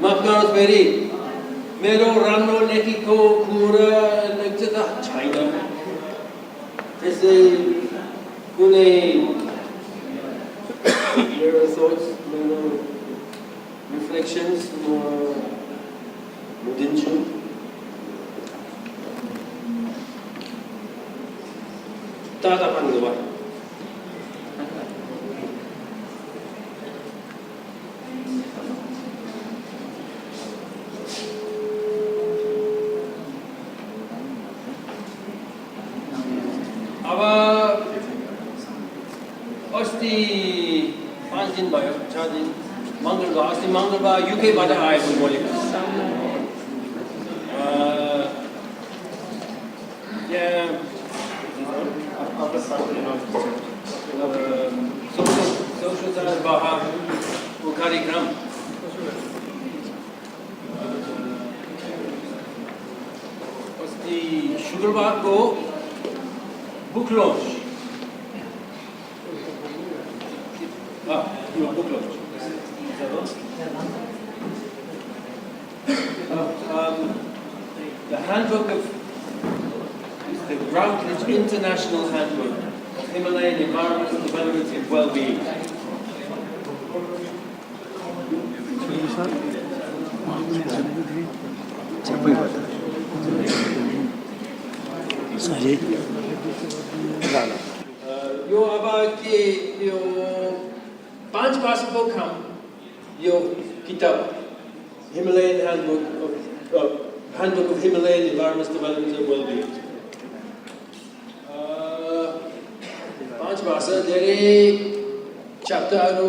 Maknas beri, mero rano neki ko kura nagtata China. Tese kune mero thoughts, mero reflections, mudinchu. Tata panggawa. Panjin bayo, chadin, mangalba, asti mangalba UK bada ay bumoli. Yeah. Social science baha ukari gram. Asti शुक्रवार को book launch. Book launch. The handbook of the Routledge International Handbook of Himalayan Environmental Development and Well-being. Yo aba ke yo 5 भाषा को हम यो किताब Himalayan Handbook of Himalayan Environmental Development and Well-being. 5 भाषा dari chapter aru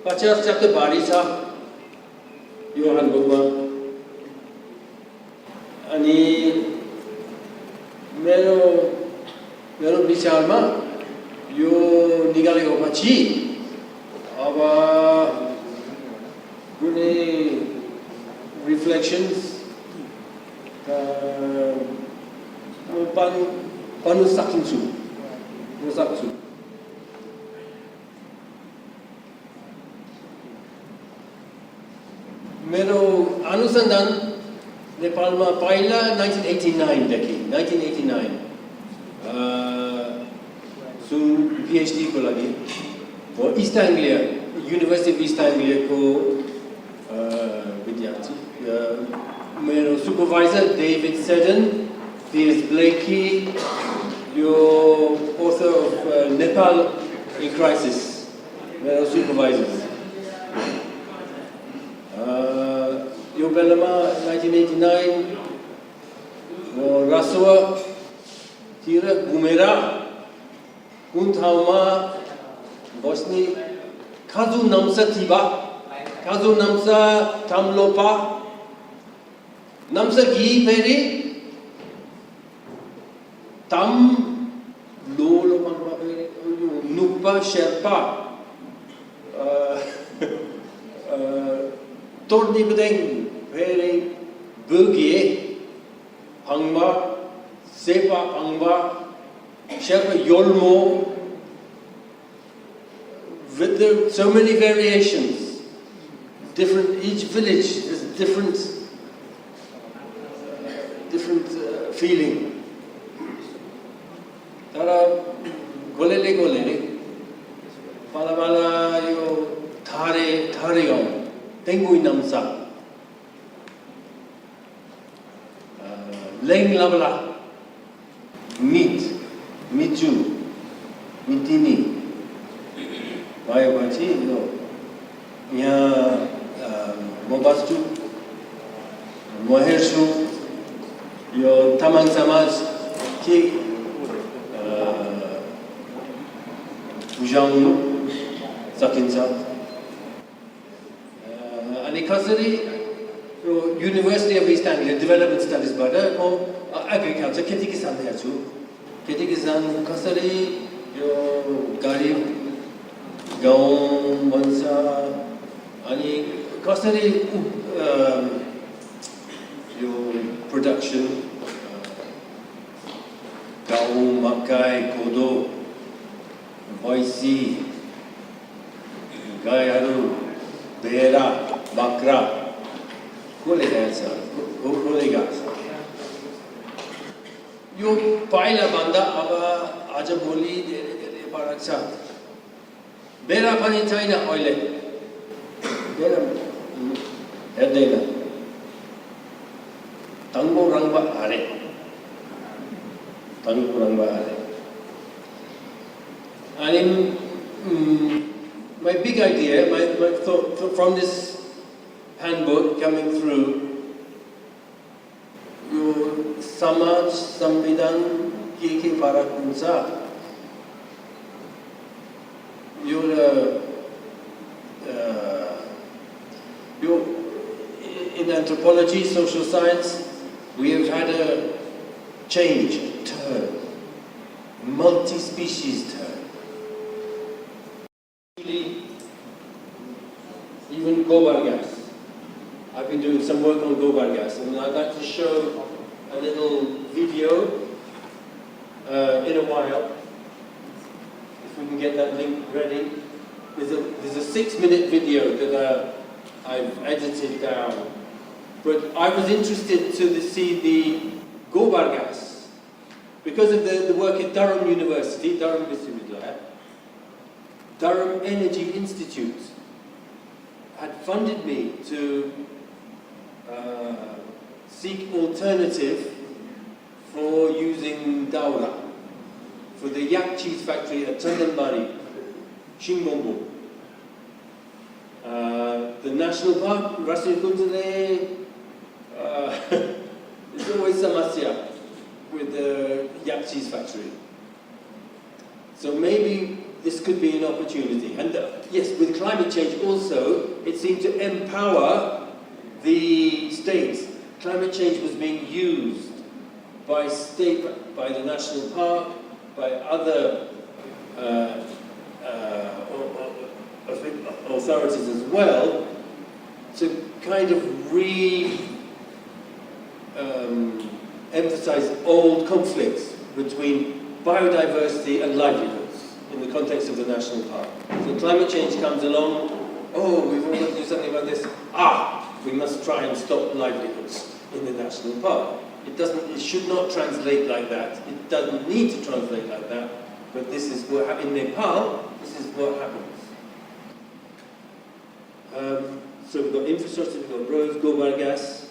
50 chapter bari cha यो handbook ma ani मेरो विचारमा यो निकालेको पछि अब कुनै रिफ्लेक्सन्स पढ्न सक्छु मेरो अनुसन्धान नेपालमा पहिला 1989 देखि 1989 PhD को लागि और East Anglia University of East Anglia को विद्यार्थी मेरो supervisor David Seddon, P.S. Blakey, yo author of Nepal in Crisis, मेरो supervisors. यो बेलामा 1989 और रासुवा तिर घुमेर कुन ठाउँमा बस्ने खाजु नाम्सा थिबा खाजु नाम्सा थाम्लोपा नाम्सा गी फेरि ताम लोलो मङ्पा फेरि नुपा शेर्पा तोड्ने बदेङ फेरि बुगे हङमा सेपा हङबा Sherpa Yolmo, with so many variations, different. Each village has different feeling. Tara golele, pala yo thare yo, tengui namsa, leng labla, meat. Michu, mitini, bayo bachi, yo, यहाँ मोबास्टु, मोहेर्सु, यो तमाङ समाज के बुझाउनु सकिन्छ। अनि कसरी यो university of East Anglia development स्टडिजबाट म एग्रिकल्चर खेती किसान हेर्छु। खेती किसान कसरी यो गरिब गाउँ भन्छ अनि कसरी यो प्रोडक्सन गहुँ मकै कोदो भैँसी Gayaru, Bera, Bakra, Kulegansa, Kulegas. You Paila Banda, Aba Ajaboli, the Paraksa. Bera Panitaina Oile. Bera Hedela. Tango Rangba Are. Tango Rangba Are. And in my big idea, my thought from this handbook coming through, your Samaj Samvidan Kiki Parakunsa, your in anthropology, social science, we have had a change, a turn, multi-species turn. Even gobar gas. I've been doing some work on gobar gas, and I'd like to show a little video in a while. If we can get that link ready. There's a 6-minute video that I've edited down. But I was interested to see the gobar gas because of the work at Durham University, Durham Viswanath. Durham Energy Institute had funded me to seek alternative for using daura for the yak cheese factory at Chandanbari, Shingbombo. The national park, Rasi Kundale, there's always samasya with the yak cheese factory. So maybe this could be an opportunity. And yes, with climate change also, it seemed to empower the states. Climate change was being used by the national park, by other authorities as well, to kind of emphasize old conflicts between biodiversity and livelihoods in the context of the national park. So climate change comes along, oh, we've all got to do something about this. We must try and stop livelihoods in the national park. It should not translate like that. It doesn't need to translate like that. But this is what happens in Nepal. This is what happens. So we've got infrastructure, we've got roads, gobar gas.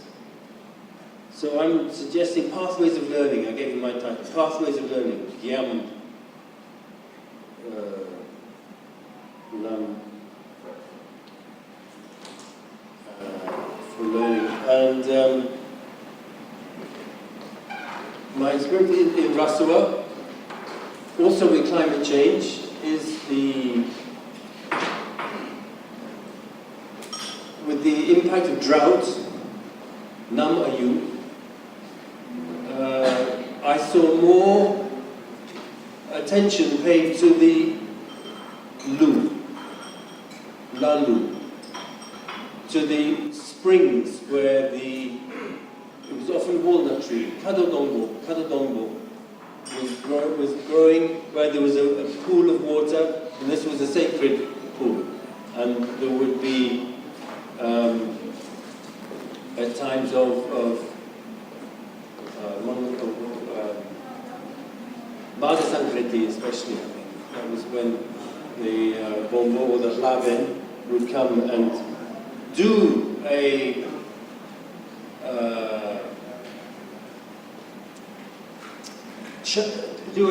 So I'm suggesting pathways of learning. I gave you my title, pathways of learning. Gyam, Lam, for learning. And my experience in Rasua, also with climate change, is with the impact of drought, Nam Ayu, I saw more attention paid to the Lalu, to the springs where it was often walnut tree, Kadodongo was growing, where there was a pool of water, and this was a sacred pool. And there would be, at times of Maga Sankriti especially, I think. That was when the Bombo or the Laven would come and do a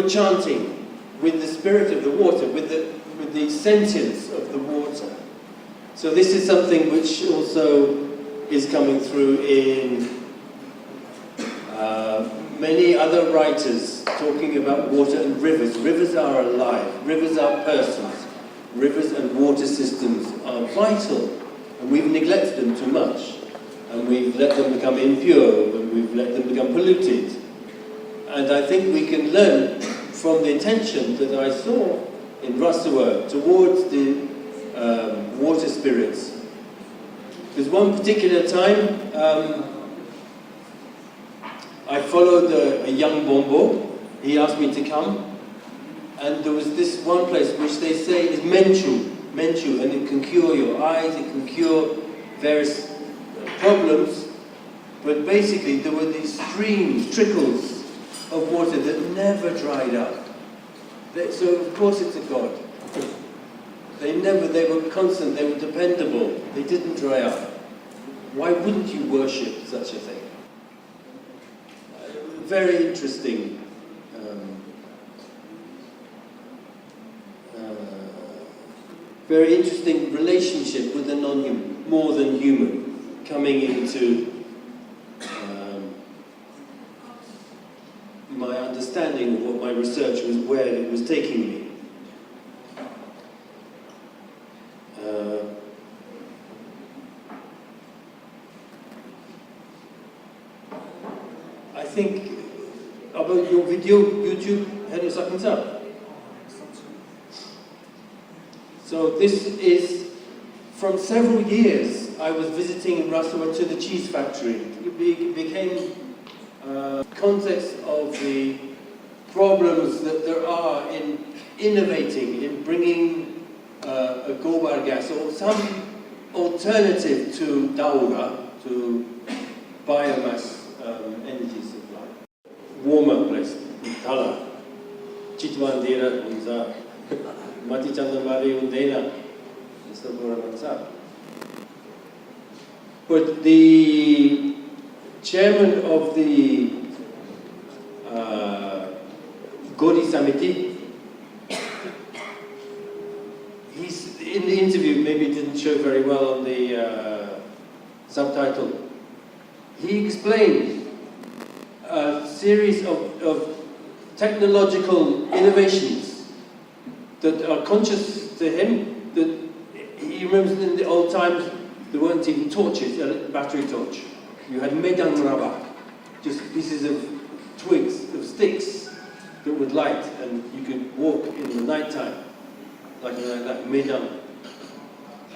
chanting with the spirit of the water, with the sentience of the water. So this is something which also is coming through in many other writers talking about water and rivers. Rivers are alive. Rivers are persons. Rivers and water systems are vital. And we've neglected them too much. And we've let them become impure, and we've let them become polluted. And I think we can learn from the attention that I saw in Rasua towards the water spirits. There's one particular time I followed a young Bombo. He asked me to come, and there was this one place which they say is Menchu. menchu, and it can cure your eyes, it can cure various problems. But basically there were these streams, trickles of water that never dried up. So of course it's a god. They were constant, they were dependable, they didn't dry up. Why wouldn't you worship such a thing? Very interesting. Very interesting relationship with the non-human, more than human, coming into my understanding of what my research was, where it was taking me. I think about your video, YouTube, Henry Sakensab. So this is from several years. I was visiting Rwachon, the cheese factory. It became context of the problems that there are in innovating, in bringing a gobar gas or some alternative to daura, to biomass energy supply. Warmer place, Tala, Chitwandira, Unza, Mati Chandamari, Undena, but the chairman of the Godi Samiti, he's in the interview, maybe it didn't show very well on the subtitle, he explained a series of technological innovations that are conscious to him, that he remembers in the old times there weren't even torches, a battery torch. You had medan rabak, just pieces of twigs, of sticks that would light, and you could walk in the night time, like that, medan.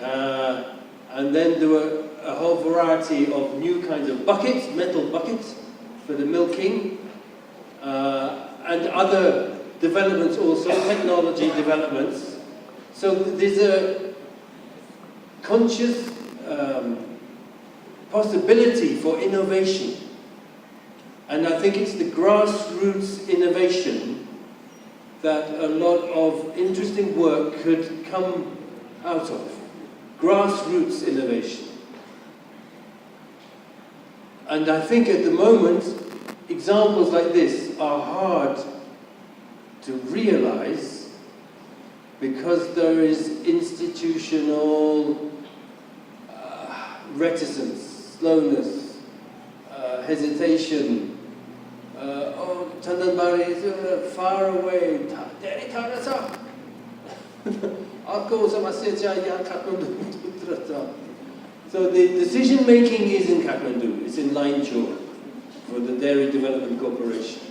And then there were a whole variety of new kinds of buckets, metal buckets, for the milking, and other developments also, technology developments. So there's a conscious possibility for innovation. And I think it's the grassroots innovation that a lot of interesting work could come out of. Grassroots innovation. And I think at the moment, examples like this are hard to realize because there is institutional reticence, slowness, hesitation. Oh, Chandanbari is far away. So the decision making is in Kathmandu, it's in Lainchor for the Dairy Development Corporation.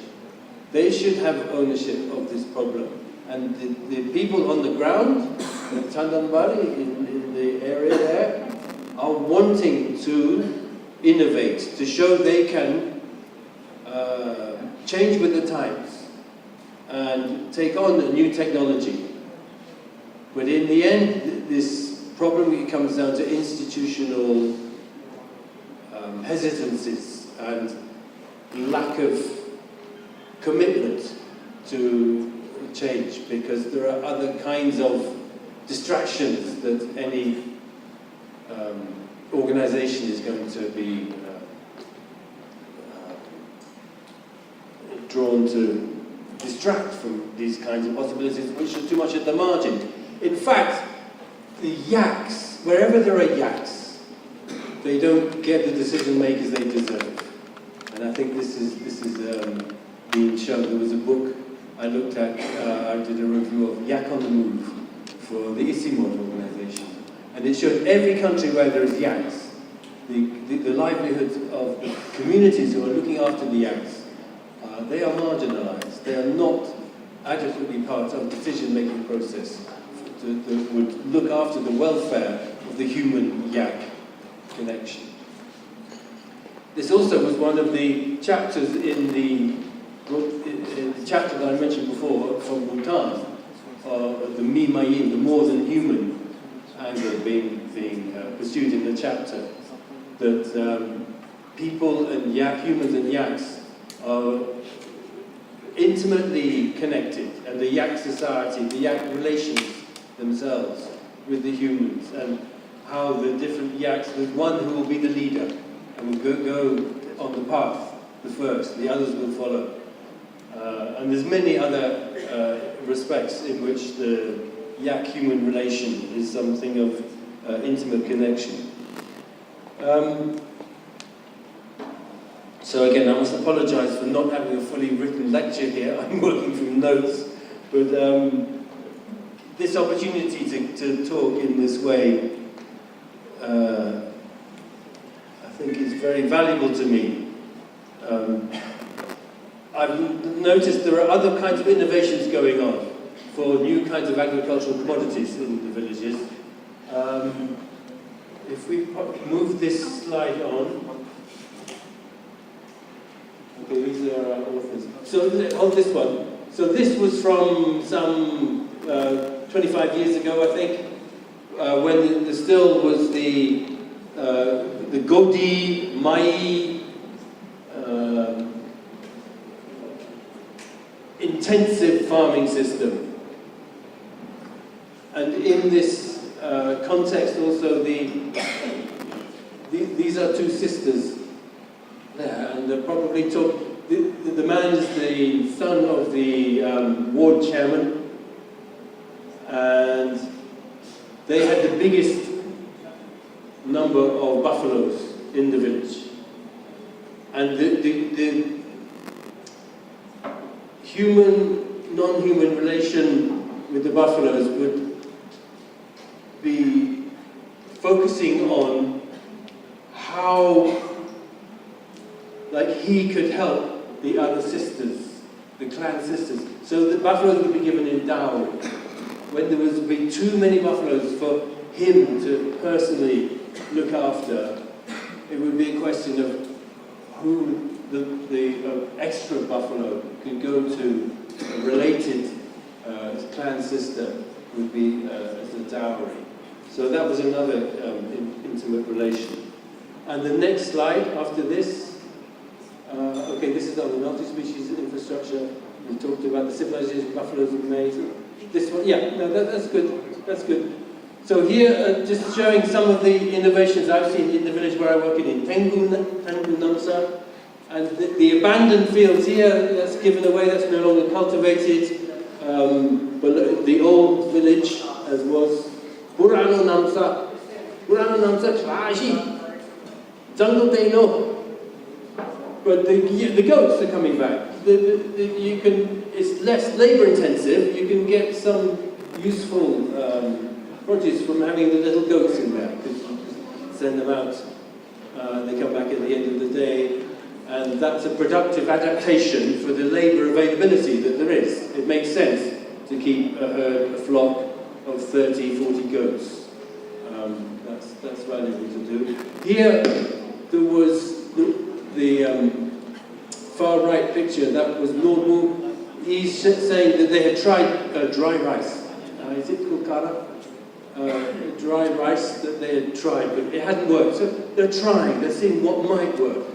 They should have ownership of this problem. And the people on the ground, in Chandanbari, in the area there, are wanting to innovate, to show they can change with the times and take on a new technology. But in the end, this problem comes down to institutional hesitancies and lack of commitment to change, because there are other kinds of distractions that any organization is going to be drawn to distract from these kinds of possibilities, which are too much at the margin. In fact, the yaks, wherever there are yaks, they don't get the decision makers they deserve. And I think this is being shown. There was a book I looked at, I did a review of Yak on the Move for the Isimot organization. And it showed every country where there is yaks, the livelihoods of the communities who are looking after the yaks, they are marginalized. They are not adequately part of the decision-making process that would look after the welfare of the human yak connection. This also was one of the chapters in the chapter that I mentioned before from Bhutan, the Mi Mayin, the more than human angle being pursued in the chapter, that people and humans and yaks are intimately connected, and the yak society, the yak relations themselves with the humans, and how the different yaks, there's one who will be the leader and will go on the path, the first, the others will follow. And there's many other respects in which the yak-human relation is something of intimate connection. So again, I must apologise for not having a fully written lecture here. I'm working from notes, but this opportunity to talk in this way, I think is very valuable to me. I've noticed there are other kinds of innovations going on for new kinds of agricultural commodities in the villages. If we move this slide on. Okay, these are our authors. So on this one. So this was from some 25 years ago, I think, when there still was the Godi Mai intensive farming system. And in this context also, these are two sisters there, and they're probably the man is the son of the ward chairman, and they had the biggest number of buffaloes in the village. And the human, non-human relation with the buffaloes would be focusing on how, like, he could help the other sisters, the clan sisters. So the buffaloes would be given in dowry. When there would be too many buffaloes for him to personally look after, it would be a question of who the extra buffalo could go to a related clan sister would be as a dowry. So that was another intimate relation. And the next slide after this, okay, this is on the multi-species infrastructure. We talked about the civilization of buffaloes and maize. This one, yeah, no, that's good. That's good. So here, just showing some of the innovations I've seen in the village where I work in Tengu Namsa. And the abandoned fields here, that's given away, that's no longer cultivated. But the old village, as was Burano Namsa Klashi, Jungle Deno. But the goats are coming back. It's less labor intensive, you can get some useful produce from having the little goats in there, because you just send them out, they come back at the end of the day. And that's a productive adaptation for the labour availability that there is. It makes sense to keep a herd, a flock of 30, 40 goats. That's valuable to do. Here, there was the far right picture, that was Lord Wu. He's saying that they had tried dry rice. Is it kukara? Dry rice that they had tried, but it hadn't worked. So they're trying, they're seeing what might work.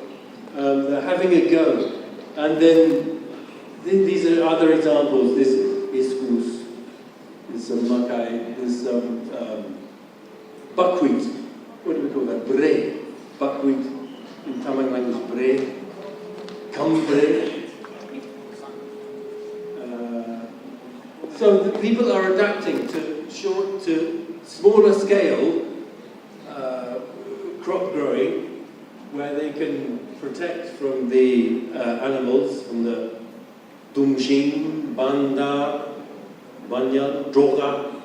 They're having a go. And then these are other examples. This iskus, there's some makai, there's some buckwheat. What do we call that? Bre. Buckwheat. In Tamang language, bre. Kambre. So the people are adapting to smaller scale crop growing, where they can protect from the animals, from the dumshin, banda, banyan, droga,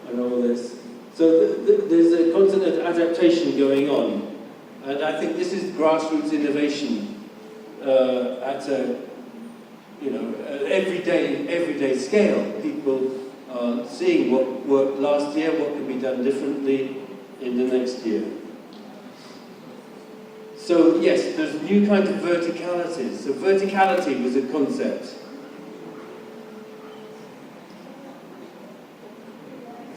and all this. So there's a constant adaptation going on, and I think this is grassroots innovation at a everyday scale. People are seeing what worked last year, what can be done differently in the next year. So yes, there's new kinds of verticalities. So verticality was a concept.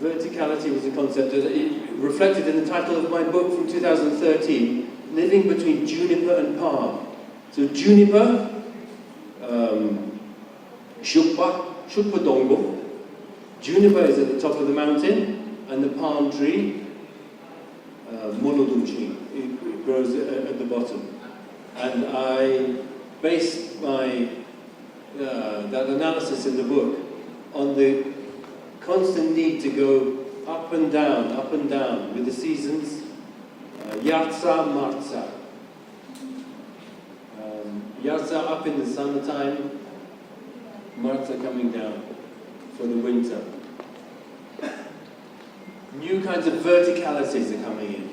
Verticality was a concept that it reflected in the title of my book from 2013, Living Between Juniper and Palm. So juniper, shukpa dongo. Juniper is at the top of the mountain, and the palm tree, monodumchi, it grows at the bottom. And I based my that analysis in the book on the constant need to go up and down with the seasons. Yatsa, Martsa. Yatsa up in the summertime, Martsa coming down for the winter. New kinds of verticalities are coming in.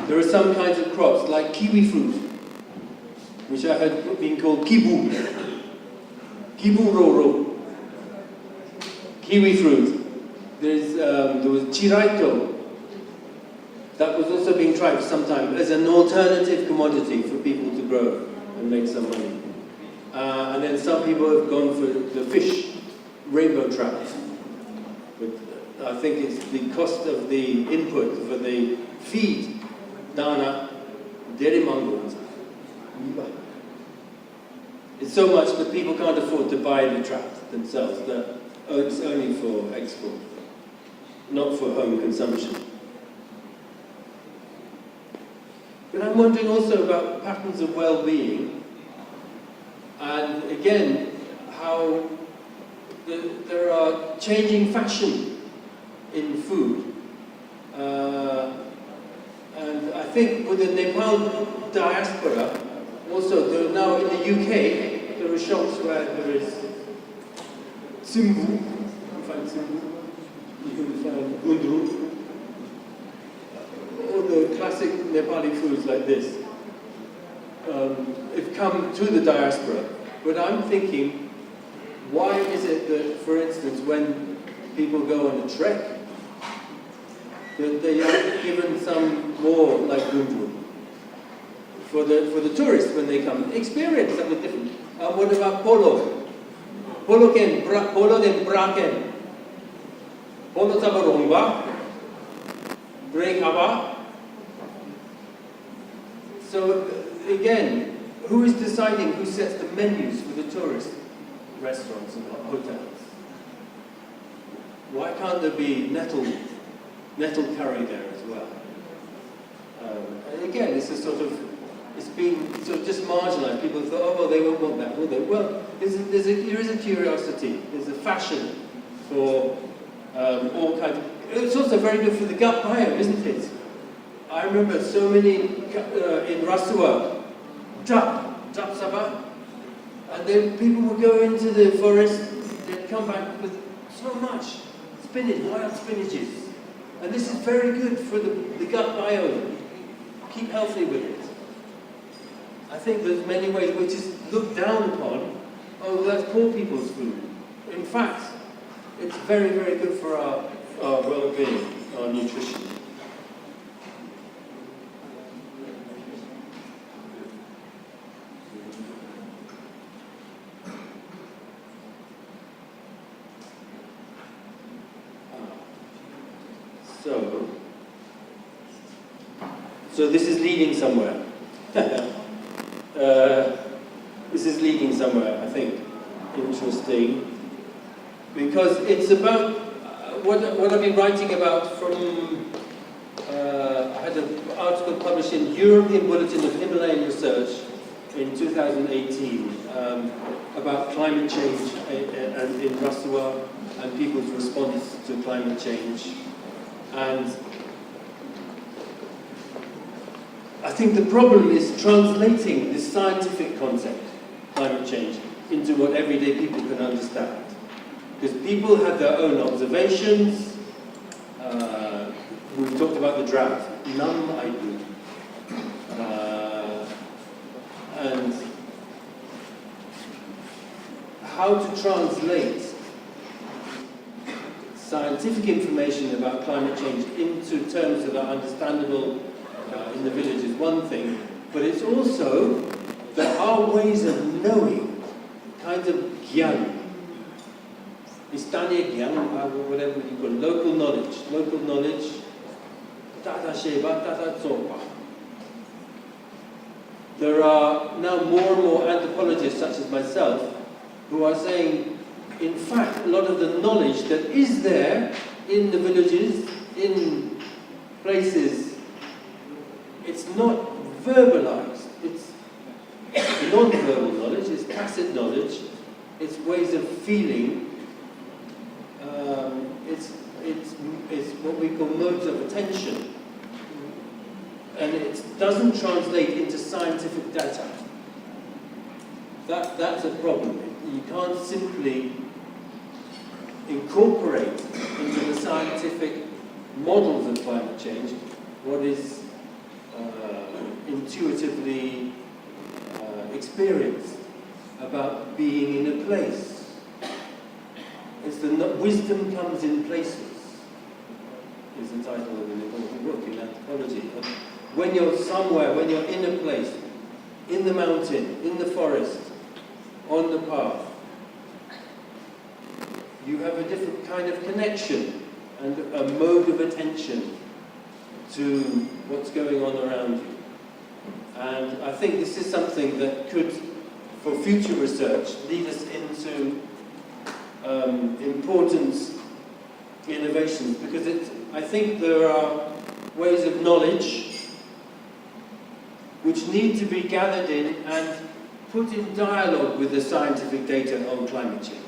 There are some kinds of crops, like kiwi fruit, which I had been called kibu. Kibu roro. Kiwi fruit. There was chiraito. That was also being tried for some time as an alternative commodity for people to grow and make some money. And then some people have gone for the fish, rainbow trout. But I think it's the cost of the input for the feed, dana, deri mango. It's so much that people can't afford to buy the trout themselves. It's only for export, not for home consumption. But I'm wondering also about patterns of well-being, and again, how there are changing fashion in food. And I think with the Nepal diaspora, also there are now in the UK, there are shops where there is simbu, you find simbu, you can find gundru, all the classic Nepali foods like this have come to the diaspora. But I'm thinking, why is it that, for instance, when people go on a trek, that they are given some more like gundru? For the tourists when they come, experience something different. What about polo? Polo den braken. Polo tabarongba. Breakaba. So again, who is deciding who sets the menus for the tourist restaurants and hotels? Why can't there be nettle curry there as well? And again, it's a sort of, it's been sort of just marginalized. People thought, oh, well, they won't want that, will they? Well, there is a curiosity. There's a fashion for all kinds of... It's also very good for the gut biome, isn't it? I remember so many in Rasua, Jap Sabah, and then people would go into the forest, they'd come back with so much spinach, wild spinaches. And this is very good for the gut biome. Keep healthy with it. I think there's many ways which is looked down upon. Oh, well, that's poor people's food. In fact, it's very, very good for our well-being, our nutrition. So this is leading somewhere. This is leading somewhere, I think. Interesting. Because it's about what I've been writing about from... I had an article published in European Bulletin of Himalayan Research in 2018 about climate change in Rasua and people's response to climate change. And I think the problem is translating this scientific concept, climate change, into what everyday people can understand. Because people have their own observations. We've talked about the drought. Nam I do. And how to translate scientific information about climate change into terms that are understandable in the village is one thing, but it's also there are ways of knowing, kind of gyan, Stania Gyan, whatever you call it, local knowledge, Tata Sheba, Tata Zopa. There are now more and more anthropologists, such as myself, who are saying, in fact, a lot of the knowledge that is there in the villages, in places, it's not verbalized. It's non-verbal knowledge, it's tacit knowledge, it's ways of feeling, it's what we call modes of attention. And it doesn't translate into scientific data. That's a problem. You can't simply incorporate into the scientific models of climate change what is intuitively experienced about being in a place. It's wisdom comes in places, is the title of an important book in anthropology. When you're somewhere, when you're in a place, in the mountain, in the forest, on the path, you have a different kind of connection and a mode of attention to what's going on around you. And I think this is something that could, for future research, lead us into important innovations, because I think there are ways of knowledge which need to be gathered in and put in dialogue with the scientific data on climate change.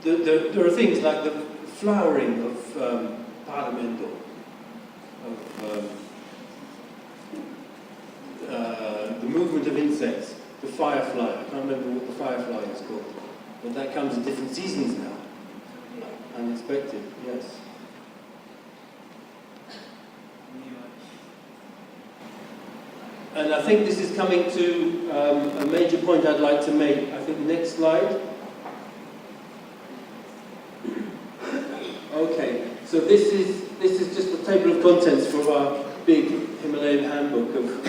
There are things like the flowering of Parlamento, of the movement of insects, the firefly. I can't remember what the firefly is called, but that comes in different seasons now. Unexpected, yes. And I think this is coming to a major point I'd like to make. I think next slide. Okay, so this is just the table of contents for our big Himalayan handbook of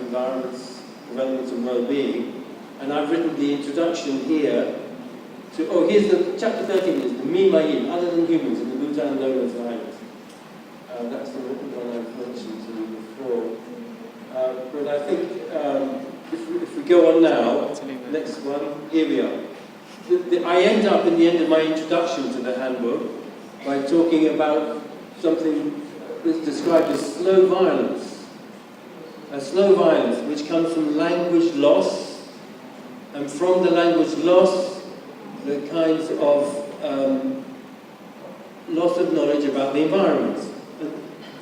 environments, development and well-being. And I've written the introduction here to, here's the chapter 13 is the Mimayim, other than humans, in the Bhutan Lowlands Islands. That's the one I've mentioned to you before. But I think if we go on now, next one, here we are. I end up in the end of my introduction to the handbook by talking about something that's described as slow violence. A slow violence which comes from language loss, and from the language loss, the kinds of loss of knowledge about the environment,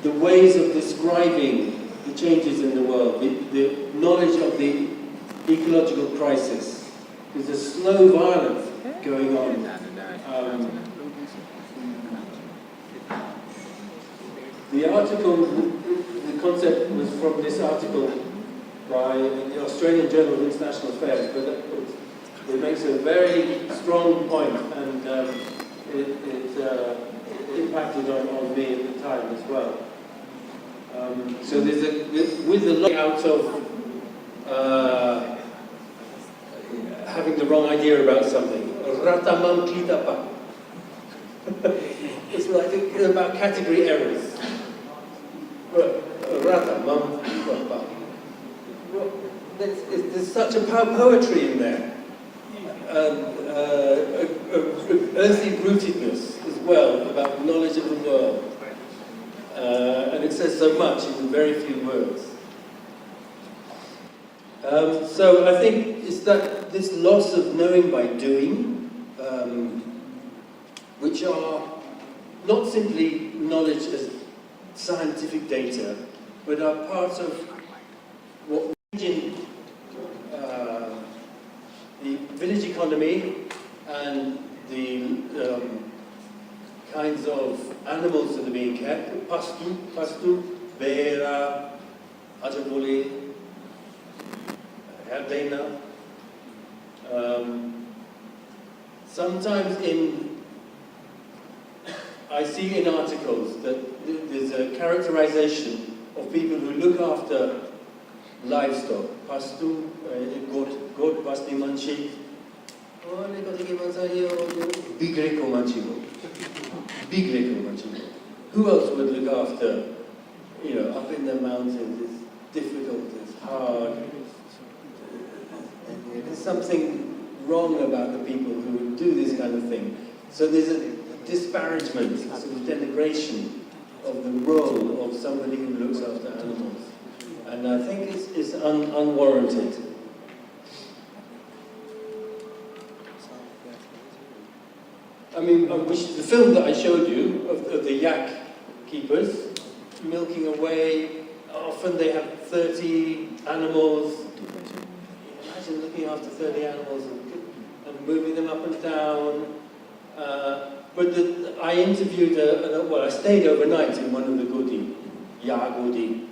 the ways of describing the changes in the world, the knowledge of the ecological crisis. There's a slow violence going on. The article, the concept was from this article by the Australian Journal of International Affairs, but it makes a very strong point, and it impacted on me at the time as well. So with the layout of having the wrong idea about something. Ratamam kitapa. It's like about category errors. Ratamam kitapa. There's such a poetry in there. Earthly rootedness as well, about knowledge of the world. And it says so much in very few words. So I think it's that this loss of knowing by doing, which are not simply knowledge as scientific data, but are part of what in the village economy and the kinds of animals that are being kept, pastu, beara, ajabuli, herdena. Sometimes I see in articles that there's a characterization of people who look after livestock pastu, got pasti manchi. Oh, ne kata ke mansayo, big reko manchi mo. Big reko manchi mo. Who else would look after, up in the mountains, it's difficult, it's hard. There's something wrong about the people who would do this kind of thing. So there's a disparagement, sort of denigration of the role of somebody who looks after animals. And I think it's unwarranted. I mean, the film that I showed you of the yak keepers milking away, often they have 30 animals. Imagine looking after 30 animals and moving them up and down. But I interviewed, I stayed overnight in one of the godi, godi,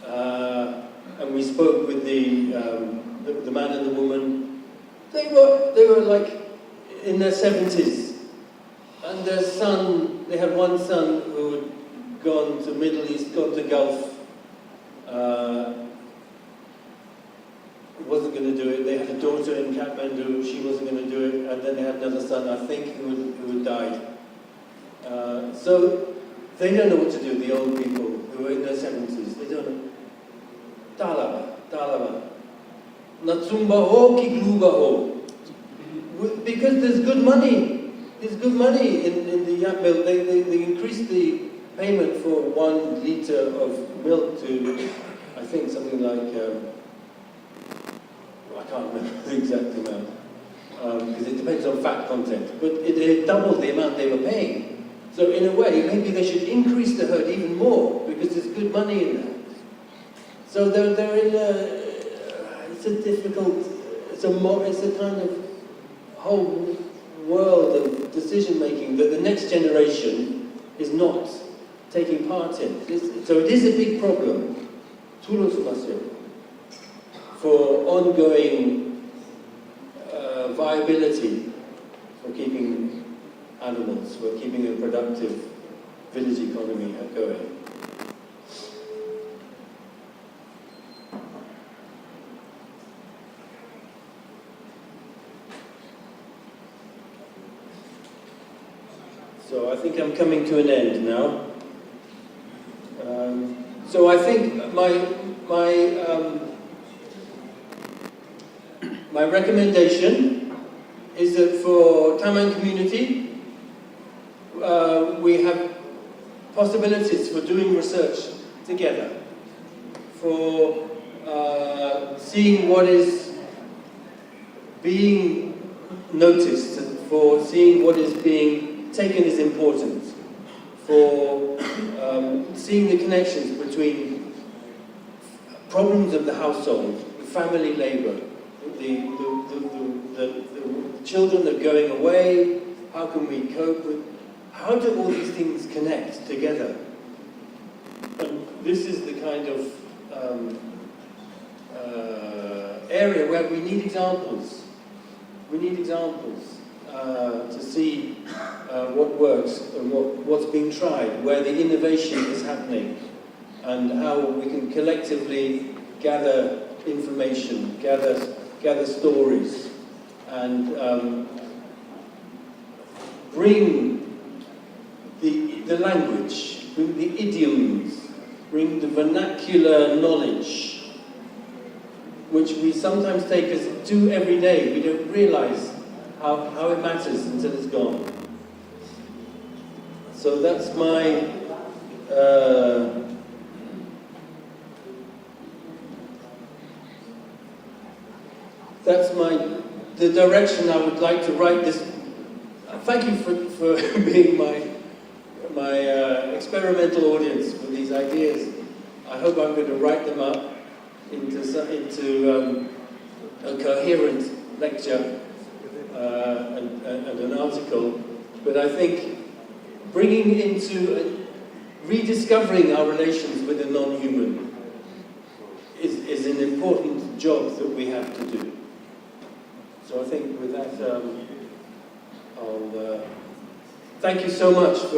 and we spoke with the man and the woman. They were like in their 70s. And their son, they had one son who had gone to Middle East, gone to Gulf, wasn't going to do it. They had a daughter in Kathmandu, she wasn't going to do it, and then they had another son, I think, who had died. So they don't know what to do, the old people who are in their 70s. They don't know. Talaba. Natsumba ho ki gluba ho. Because there's good money. There's good money in the yak milk. They increased the payment for 1 litre of milk to, I think, something like, I can't remember the exact amount, because it depends on fat content, but it doubled the amount they were paying. So in a way, maybe they should increase the herd even more, because there's good money in that. So they're in it's a difficult, it's a kind of whole world of decision-making that the next generation is not taking part in. So it is a big problem for ongoing viability for keeping animals, for keeping a productive village economy going. So I think I'm coming to an end now. So I think my recommendation is that for Tamang community, we have possibilities for doing research together, for seeing what is being noticed, and for seeing what is being taken as important, for seeing the connections between problems of the household, family labour, the children that are going away, how can we cope with, how do all these things connect together? And this is the kind of area where we need examples. We need examples to see what works and what's being tried, where the innovation is happening, and how we can collectively gather information, gather stories, and bring the language, bring the idioms, bring the vernacular knowledge, which we sometimes take as do every day. We don't realize how it matters until it's gone. So that's my the direction I would like to write this. Thank you for being my experimental audience for these ideas. I hope I'm going to write them up into a coherent lecture and an article. But I think bringing into rediscovering our relations with the non-human is an important job that we have to do. So I think with that, I'll thank you so much for